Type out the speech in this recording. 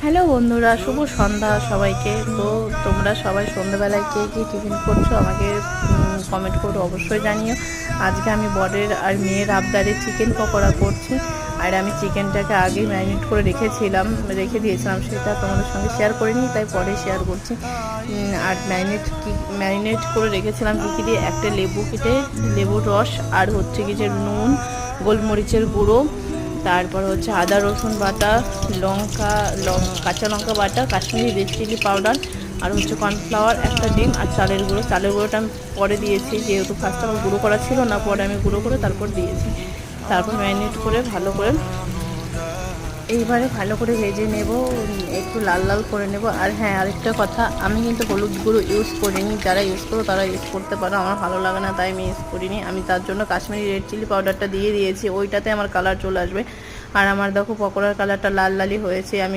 Hello বন্ধুরা, শুভ সন্ধ্যা সবাইকে। তো তোমরা সবাই সন্ধ্যাবেলায় কে কী টিফিন করছো আমাকে কমেন্ট করে অবশ্যই জানিও। আজকে আমি বরের আর মেয়ের আবদারে চিকেন পকোড়া করছি। আর আমি চিকেনটাকে আগেই ম্যারিনেট করে রেখে দিয়েছিলাম, সেটা তোমাদের সঙ্গে শেয়ার করিনি, তাই পরে শেয়ার করছি। আর ম্যারিনেট করে রেখেছিলাম কী দিয়ে, একটা লেবু কেটে, লেবুর রস, আর হচ্ছে কি যে নুন, গোলমরিচের গুঁড়ো, তারপর হচ্ছে আদা রসুন বাটা, কাঁচা লঙ্কা বাটা, কাশ্মীরি রেড চিলি পাউডার, আর হচ্ছে কর্নফ্লাওয়ার, একটা ডিম, আর চালের গুঁড়োটা আমি পরে দিয়েছি, যেহেতু ফার্স্টে আমার গুঁড়ো করা ছিল না, পরে আমি গুঁড়ো করে তারপর দিয়েছি। তারপর ম্যারিনেট করে ভালো করে এইবারে ভালো করে ভেজে নেব, একটু লাল লাল করে নেব। আর হ্যাঁ, আরেকটা কথা, আমি কিন্তু হলুদ গুঁড়ো ইউজ করিনি। যারা ইউজ করো তারা ইউজ করতে পারো, আমার ভালো লাগে না তাই আমি ইউজ করিনি। আমি তার জন্য কাশ্মীরি রেড চিলি পাউডারটা দিয়ে দিয়েছি, ওইটাতে আমার কালার চলে আসবে। আর আমার দেখো পকোড়ার কালারটা লাল লালই হয়েছে। আমি